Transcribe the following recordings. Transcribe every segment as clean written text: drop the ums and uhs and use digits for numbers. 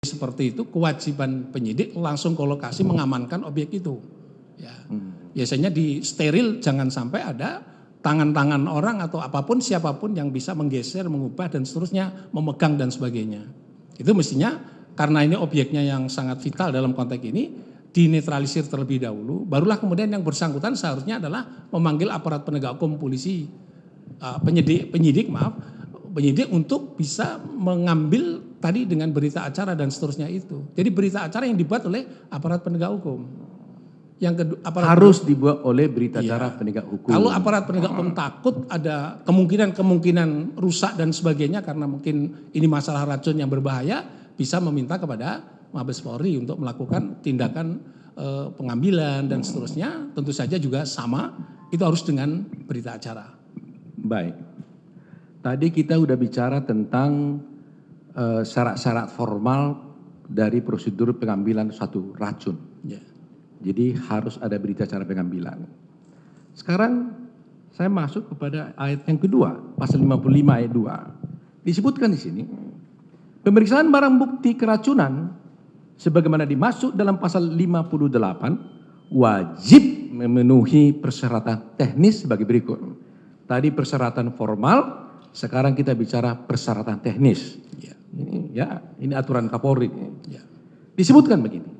seperti itu, kewajiban penyidik langsung ke lokasi mengamankan objek itu. Ya. Biasanya di steril, jangan sampai ada tangan-tangan orang atau apapun siapapun yang bisa menggeser, mengubah dan seterusnya, memegang dan sebagainya. Itu mestinya karena ini objeknya yang sangat vital dalam konteks ini, dinetralisir terlebih dahulu, barulah kemudian yang bersangkutan seharusnya adalah memanggil aparat penegak hukum, polisi, penyidik untuk bisa mengambil tadi dengan berita acara dan seterusnya itu. Jadi berita acara yang dibuat oleh aparat penegak hukum. Yang kedua, harus dibuat oleh berita acara penegak hukum. Kalau aparat penegak hukum takut ada kemungkinan rusak dan sebagainya karena mungkin ini masalah racun yang berbahaya, bisa meminta kepada Mabes Polri untuk melakukan tindakan pengambilan dan seterusnya. Tentu saja juga sama, itu harus dengan berita acara. Baik. Tadi kita udah bicara tentang syarat-syarat formal dari prosedur pengambilan suatu racun. Ya. Jadi harus ada berita acara pengambilan. Sekarang saya masuk kepada ayat yang kedua, pasal 55 ayat 2. Disebutkan di sini, pemeriksaan barang bukti keracunan sebagaimana dimaksud dalam pasal 58 wajib memenuhi persyaratan teknis sebagai berikut. Tadi persyaratan formal, sekarang kita bicara persyaratan teknis. Ya. Ini aturan Kapolri. Ya. Disebutkan begini.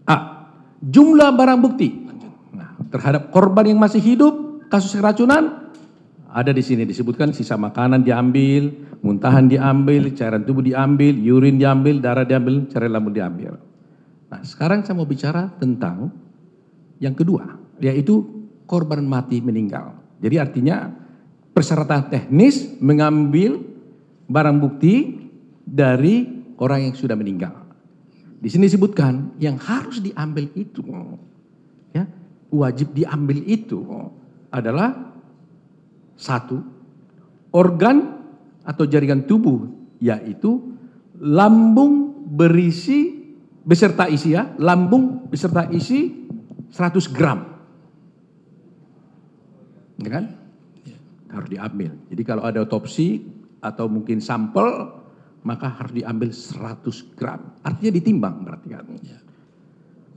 A. Jumlah barang bukti. Nah, terhadap korban yang masih hidup kasus keracunan ada di sini disebutkan sisa makanan diambil, muntahan diambil, cairan tubuh diambil, urin diambil, darah diambil, cairan lambung diambil. Nah, sekarang saya mau bicara tentang yang kedua, yaitu korban mati meninggal. Jadi artinya persyaratan teknis mengambil barang bukti dari orang yang sudah meninggal. Di sini disebutkan yang harus diambil itu, ya, wajib diambil itu adalah satu, organ atau jaringan tubuh, yaitu lambung beserta isi 100 gram. Ya kan? Harus diambil. Jadi kalau ada otopsi atau mungkin sampel, maka harus diambil 100 gram. Artinya ditimbang berarti kan. Ya.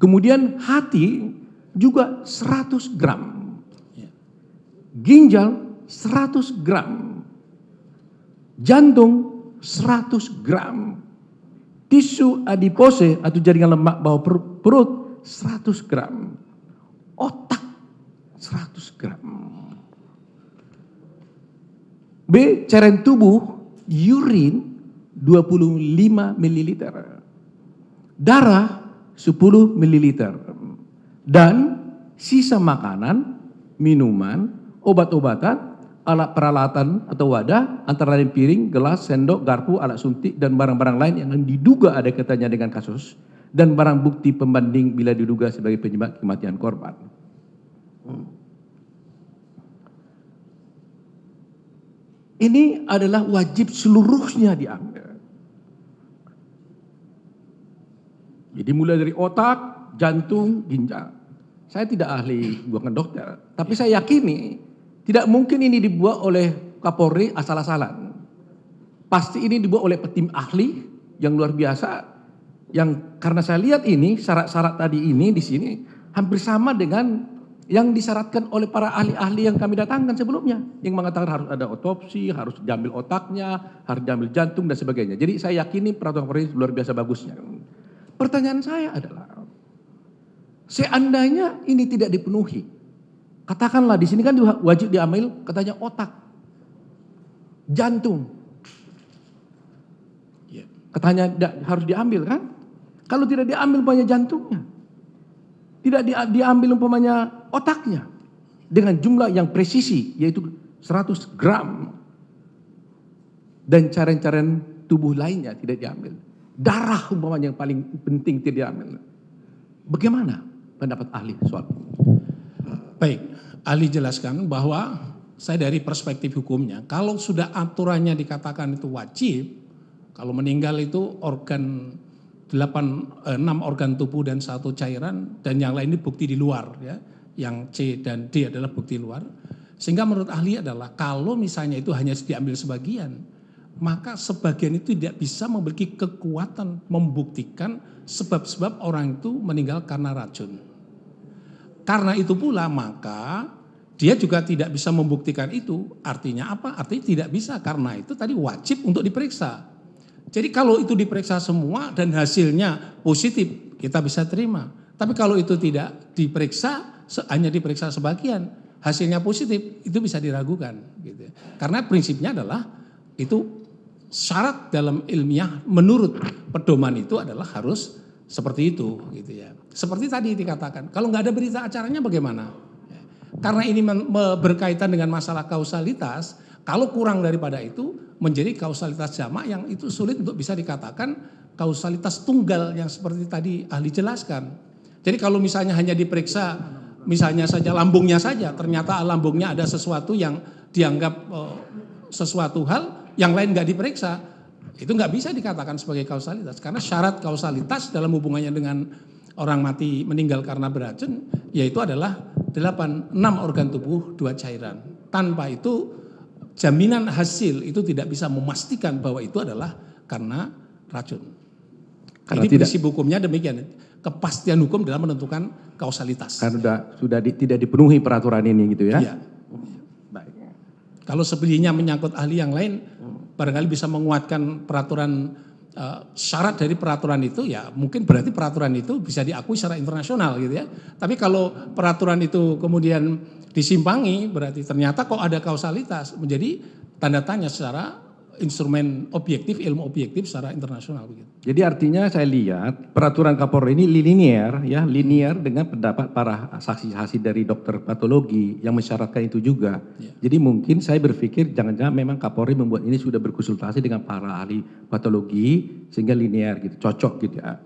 Kemudian hati juga 100 gram. Ya. Ginjal 100 gram. Jantung 100 gram. Tisu adipose atau jaringan lemak bawah perut 100 gram. Otak 100 gram. B. Cairan tubuh, urin 25 ml. Darah 10 ml. Dan sisa makanan, minuman, obat-obatan, alat peralatan atau wadah, antara lain piring, gelas, sendok, garpu, alat suntik, dan barang-barang lain yang diduga ada kaitannya dengan kasus, dan barang bukti pembanding bila diduga sebagai penyebab kematian korban. Ini adalah wajib seluruhnya diambil. Jadi mulai dari otak, jantung, ginjal. Saya tidak ahli bukan dokter, tapi saya yakini tidak mungkin ini dibuat oleh Kapolri asal-asalan. Pasti ini dibuat oleh tim ahli yang luar biasa, yang karena saya lihat ini syarat-syarat tadi ini di sini hampir sama dengan yang disyaratkan oleh para ahli-ahli yang kami datangkan sebelumnya, yang mengatakan harus ada otopsi, harus diambil otaknya, harus diambil jantung dan sebagainya. Jadi saya yakini peraturan Kapolri luar biasa bagusnya. Pertanyaan saya adalah, seandainya ini tidak dipenuhi, katakanlah di sini kan wajib diambil katanya otak, jantung, katanya harus diambil kan? Kalau tidak diambil umpamanya jantungnya, tidak diambil umpamanya otaknya dengan jumlah yang presisi yaitu 100 gram dan cairan-cairan tubuh lainnya tidak diambil, darah umpamanya yang paling penting tidak diambil. Bagaimana pendapat ahli soal ini? Baik, ahli jelaskan bahwa saya dari perspektif hukumnya, kalau sudah aturannya dikatakan itu wajib, kalau meninggal itu organ 6 organ tubuh dan 1 cairan, dan yang lain ini bukti di luar, ya, yang C dan D adalah bukti luar. Sehingga menurut ahli adalah kalau misalnya itu hanya diambil sebagian, maka sebagian itu tidak bisa memiliki kekuatan membuktikan sebab-sebab orang itu meninggal karena racun. Karena itu pula maka dia juga tidak bisa membuktikan itu. Artinya apa? Artinya tidak bisa, karena itu tadi wajib untuk diperiksa. Jadi kalau itu diperiksa semua dan hasilnya positif, kita bisa terima. Tapi kalau itu tidak diperiksa, hanya diperiksa sebagian, hasilnya positif, itu bisa diragukan. Gitu. Karena prinsipnya adalah itu syarat dalam ilmiah menurut pedoman itu adalah harus seperti itu. Gitu ya. Seperti tadi dikatakan, kalau nggak ada berita acaranya bagaimana? Karena ini berkaitan dengan masalah kausalitas, kalau kurang daripada itu menjadi kausalitas jamak yang itu sulit untuk bisa dikatakan kausalitas tunggal yang seperti tadi ahli jelaskan. Jadi kalau misalnya hanya diperiksa misalnya saja lambungnya saja, ternyata lambungnya ada sesuatu yang dianggap sesuatu hal yang lain nggak diperiksa, itu nggak bisa dikatakan sebagai kausalitas. Karena syarat kausalitas dalam hubungannya dengan orang mati meninggal karena beracun, yaitu adalah 6 organ tubuh, 2 cairan. Tanpa itu jaminan hasil itu tidak bisa memastikan bahwa itu adalah karena racun. Karena ini prinsip hukumnya demikian. Kepastian hukum dalam menentukan kausalitas. Karena sudah tidak dipenuhi peraturan ini gitu ya. Iya. Baik. Kalau sebelumnya menyangkut ahli yang lain, barangkali bisa menguatkan peraturan syarat dari peraturan itu, ya mungkin berarti peraturan itu bisa diakui secara internasional gitu ya. Tapi kalau peraturan itu kemudian disimpangi, berarti ternyata kok ada kausalitas, menjadi tanda tanya secara instrumen objektif, ilmu objektif secara internasional begitu. Jadi artinya saya lihat peraturan Kapolri ini linear ya, linear dengan pendapat para saksi-saksi dari dokter patologi yang mensyaratkan itu juga. Ya. Jadi mungkin saya berpikir jangan-jangan memang Kapolri membuat ini sudah berkonsultasi dengan para ahli patologi sehingga linear gitu, cocok gitu ya.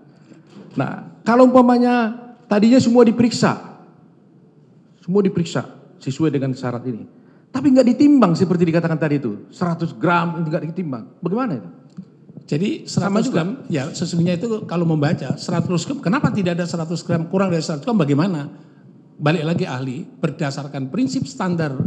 Nah, kalau umpamanya tadinya semua diperiksa sesuai dengan syarat ini. Tapi nggak ditimbang seperti dikatakan tadi itu, 100 gram nggak ditimbang. Bagaimana itu? Jadi 100 gram, ya sesungguhnya itu kalau membaca 100 gram, kenapa tidak ada 100 gram, kurang dari 100 gram bagaimana? Balik lagi ahli, berdasarkan prinsip standar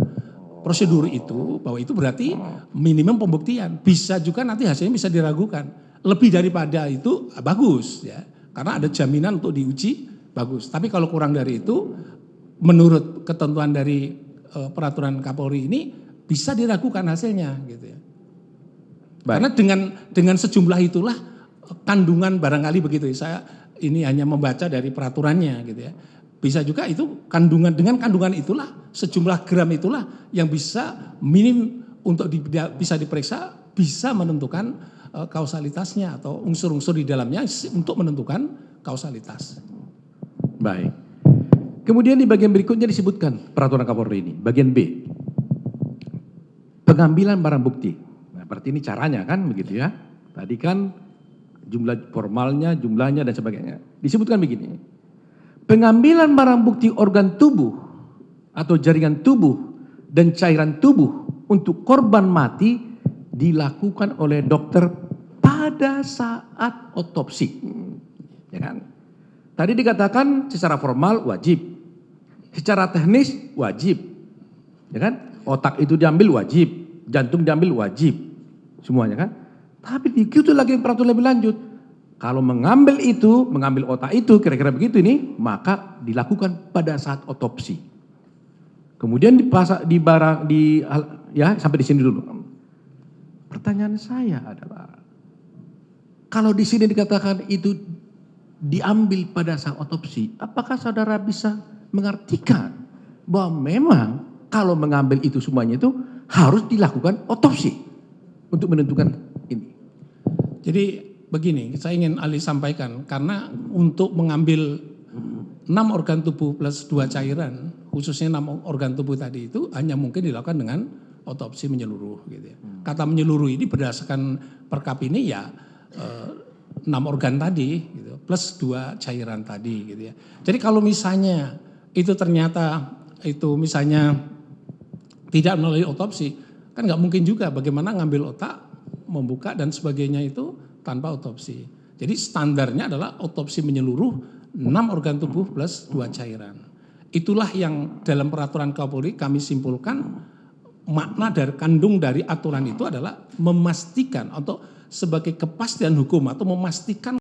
prosedur itu, bahwa itu berarti minimum pembuktian. Bisa juga nanti hasilnya bisa diragukan. Lebih daripada itu bagus ya, karena ada jaminan untuk diuji, bagus. Tapi kalau kurang dari itu, menurut ketentuan dari peraturan Kapolri ini bisa diragukan hasilnya gitu ya. Baik. Karena dengan sejumlah itulah kandungan barangkali begitu ya. Saya ini hanya membaca dari peraturannya gitu ya. Bisa juga itu dengan kandungan itulah sejumlah gram itulah yang bisa minim untuk bisa diperiksa, bisa menentukan kausalitasnya atau unsur-unsur di dalamnya untuk menentukan kausalitas. Baik. Kemudian di bagian berikutnya disebutkan peraturan Kapolri ini, bagian B. Pengambilan barang bukti. Nah, berarti ini caranya kan begitu ya. Tadi kan jumlah formalnya, jumlahnya dan sebagainya. Disebutkan begini. Pengambilan barang bukti organ tubuh atau jaringan tubuh dan cairan tubuh untuk korban mati dilakukan oleh dokter pada saat otopsi. Ya kan? Tadi dikatakan secara formal wajib. Secara teknis wajib, ya kan? Otak itu diambil wajib, jantung diambil wajib, semuanya kan? Tapi begitu lagi peraturan lebih lanjut. Kalau mengambil otak itu, kira-kira begitu ini, maka dilakukan pada saat otopsi. Kemudian ya sampai di sini dulu. Pertanyaan saya adalah, kalau di sini dikatakan itu diambil pada saat otopsi, apakah saudara bisa mengartikan bahwa memang kalau mengambil itu semuanya itu harus dilakukan otopsi untuk menentukan ini? Jadi begini, saya ingin alih sampaikan, karena untuk mengambil 6 organ tubuh plus 2 cairan, khususnya 6 organ tubuh tadi itu hanya mungkin dilakukan dengan otopsi menyeluruh gitu ya. Kata menyeluruh ini berdasarkan perkap ini ya 6 organ tadi gitu, plus 2 cairan tadi gitu ya. Jadi kalau misalnya itu ternyata itu misalnya tidak melalui otopsi, kan nggak mungkin juga bagaimana ngambil otak, membuka dan sebagainya itu tanpa otopsi. Jadi standarnya adalah otopsi menyeluruh 6 organ tubuh plus 2 cairan. Itulah yang dalam peraturan Kapolri kami simpulkan makna dari kandung dari aturan itu adalah memastikan atau sebagai kepastian hukum atau memastikan